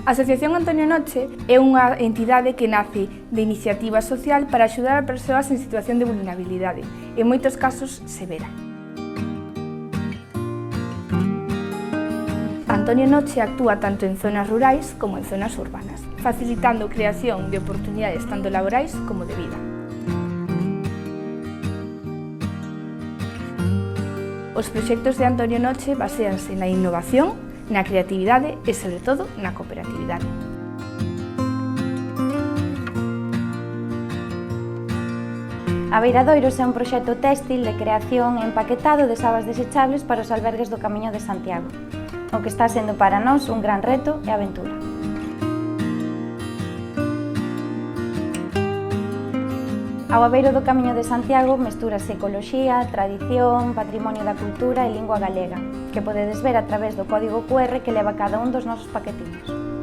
A Asociación Antonio Noche é unha entidade que nace de iniciativa social para axudar a persoas en situación de vulnerabilidade, en moitos casos severa. Antonio Noche actúa tanto en zonas rurais como en zonas urbanas, facilitando a creación de oportunidades tanto laborais como de vida. Os proxectos de Antonio Noche baséanse na innovación, na creatividade e, sobre todo, na cooperatividade. Abeiradoiros é un proxecto téxtil de creación e empaquetado de sabas desechables para os albergues do Camiño de Santiago, o que está sendo para nós un gran reto e aventura. Ao abeiro do Camiño de Santiago mestúrase ecoloxía, tradición, patrimonio da cultura e lingua galega, que podedes ver a través do código QR que leva cada un dos nosos paquetiños.